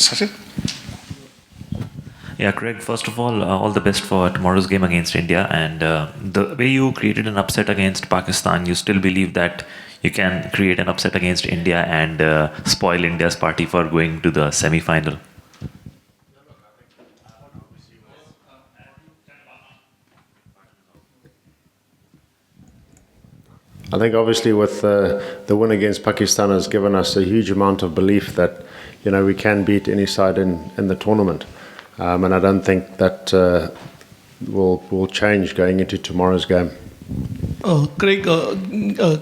Sachin? Yeah, Craig, first of all the best for tomorrow's game against India. And the way you created an upset against Pakistan, you still believe that you can create an upset against India and spoil India's party for going to the semi-final? I think obviously with the win against Pakistan has given us a huge amount of belief that we can beat any side in the tournament, and I don't think that will change going into tomorrow's game. Craig,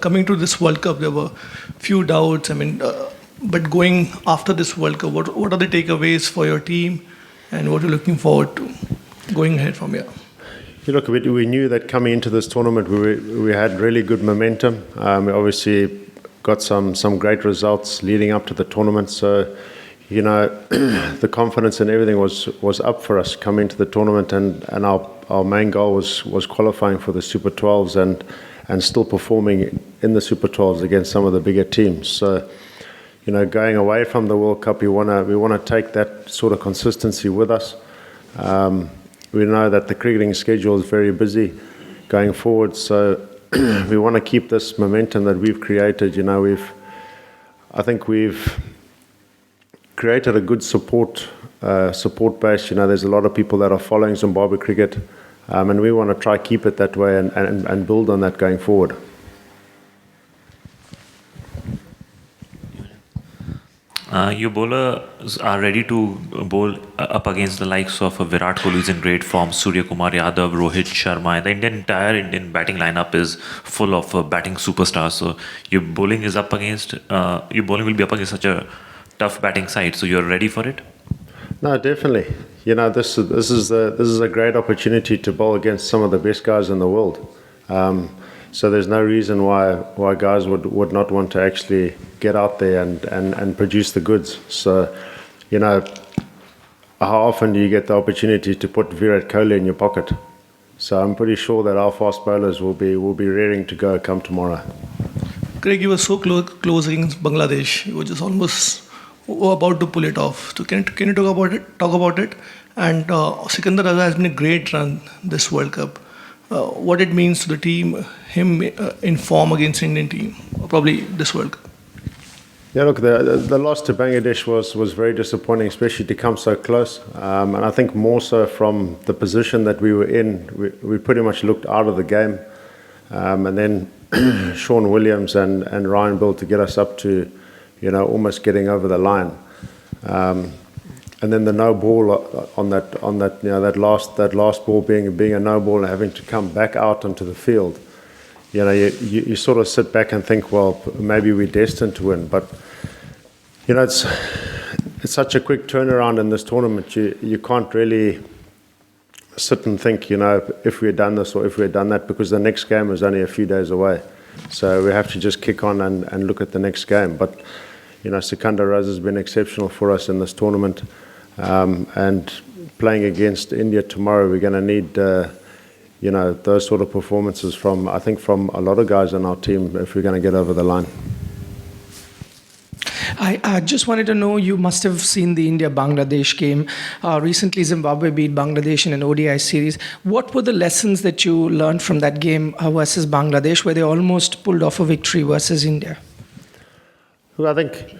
coming to this World Cup, there were few doubts. But going after this World Cup, what are the takeaways for your team, and what are you looking forward to going ahead from here? Look, we knew that coming into this tournament, we had really good momentum. We obviously got some great results leading up to the tournament. So, the confidence and everything was up for us coming into the tournament, and our main goal was qualifying for the Super 12s and still performing in the Super 12s against some of the bigger teams. So, going away from the World Cup, we want to take that sort of consistency with us. We know that the cricketing schedule is very busy going forward, so we want to keep this momentum that we've created. I think we've created a good support base. There's a lot of people that are following Zimbabwe cricket, and we want to try keep it that way and build on that going forward. Your bowlers are ready to bowl up against the likes of Virat Kohli, who's in great form, Surya Kumar Yadav, Rohit Sharma. The entire Indian batting lineup is full of batting superstars. So your bowling will be up against such a tough batting side. So you're ready for it? No, definitely. This is a great opportunity to bowl against some of the best guys in the world. So there's no reason why guys would not want to actually get out there and produce the goods. So, how often do you get the opportunity to put Virat Kohli in your pocket? So I'm pretty sure that our fast bowlers will be raring to go come tomorrow. Craig, you were so close against Bangladesh. You were just almost about to pull it off. So can you talk about it? And Sikandar Raza has been a great run this World Cup. What it means to the team, him in form against the Indian team, probably this World Cup. Yeah, look, the loss to Bangladesh was very disappointing, especially to come so close. And I think more so from the position that we were in, we pretty much looked out of the game. And then Sean Williams and Ryan Bill to get us up to, almost getting over the line. And then the no ball on that last ball being a no ball and having to come back out onto the field. You sort of sit back and think, well, maybe we're destined to win. But it's such a quick turnaround in this tournament. You can't really sit and think, if we had done this or if we had done that, because the next game is only a few days away. So we have to just kick on and look at the next game. But Sikandar Raza has been exceptional for us in this tournament. And playing against India tomorrow, we're going to need, those sort of performances from a lot of guys on our team if we're going to get over the line. I just wanted to know, you must have seen the India-Bangladesh game. Recently, Zimbabwe beat Bangladesh in an ODI series. What were the lessons that you learned from that game versus Bangladesh, where they almost pulled off a victory versus India? Well, I think,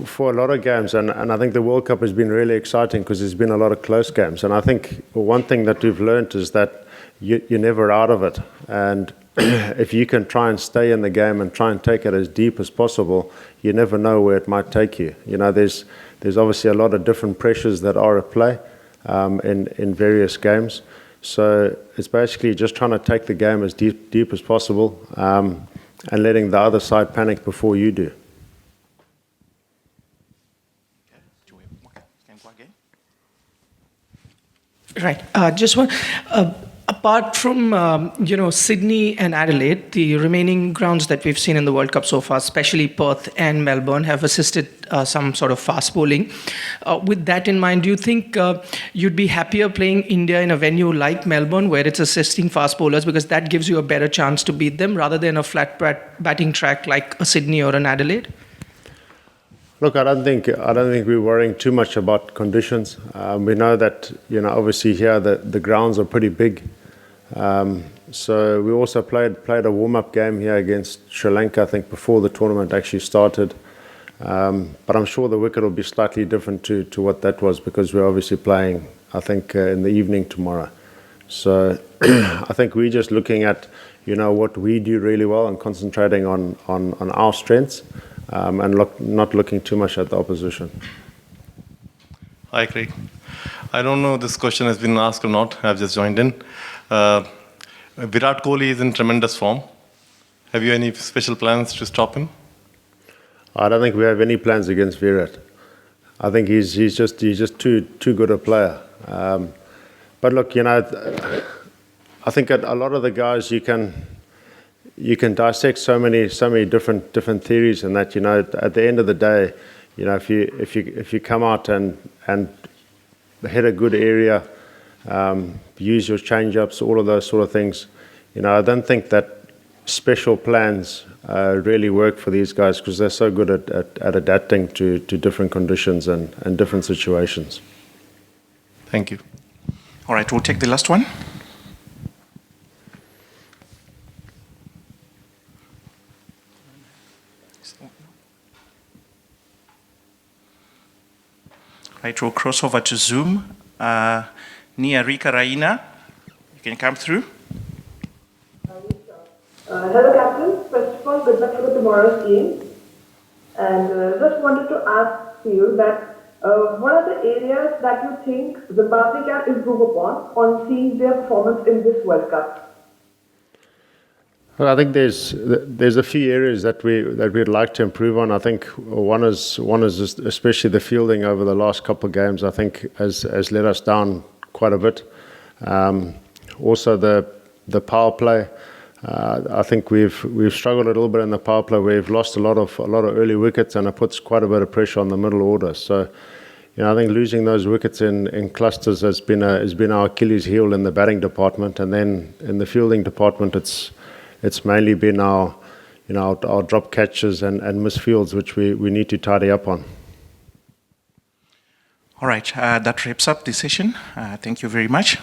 for a lot of games, and I think the World Cup has been really exciting because there's been a lot of close games. And I think one thing that we've learned is that you're never out of it. And if you can try and stay in the game and try and take it as deep as possible, you never know where it might take you. There's obviously a lot of different pressures that are at play in various games. So it's basically just trying to take the game as deep as possible and letting the other side panic before you do. Right. Just one. Apart from Sydney and Adelaide, the remaining grounds that we've seen in the World Cup so far, especially Perth and Melbourne, have assisted some sort of fast bowling. With that in mind, do you think you'd be happier playing India in a venue like Melbourne, where it's assisting fast bowlers, because that gives you a better chance to beat them, rather than a flat batting track like a Sydney or an Adelaide? Look, I don't think we're worrying too much about conditions. We know that obviously here the grounds are pretty big. So we also played a warm-up game here against Sri Lanka, I think, before the tournament actually started. But I'm sure the wicket will be slightly different to what that was, because we're obviously playing, I think, in the evening tomorrow. So I think we're just looking at what we do really well and concentrating on our strengths, and not looking too much at the opposition. Hi, Craig. I don't know if this question has been asked or not. I've just joined in. Virat Kohli is in tremendous form. Have you any special plans to stop him? I don't think we have any plans against Virat. I think he's just too good a player. But look, I think a lot of the guys you can dissect so many different theories, and that at the end of the day, if you come out and hit a good area, use your change-ups, all of those sort of things, I don't think that special plans really work for these guys, because they're so good at adapting to different conditions and different situations. Thank you. All right, we'll take the last one. Right, we'll cross over to Zoom. Nia Rika Raina, you can come through. Hello, Captain. First of all, good luck for tomorrow's game. And just wanted to ask you that what are the areas that you think Zimbabwe can improve on seeing their performance in this World Cup? Well, I think there's a few areas that we'd like to improve on. I think one is just especially the fielding over the last couple of games. I think has let us down quite a bit. Also the power play. I think we've struggled a little bit in the power play. We've lost a lot of early wickets, and it puts quite a bit of pressure on the middle order. So, I think losing those wickets in clusters has been our Achilles heel in the batting department, and then in the fielding department, it's mainly been our drop catches and misfields, which we need to tidy up on. All right, that wraps up the session. Thank you very much.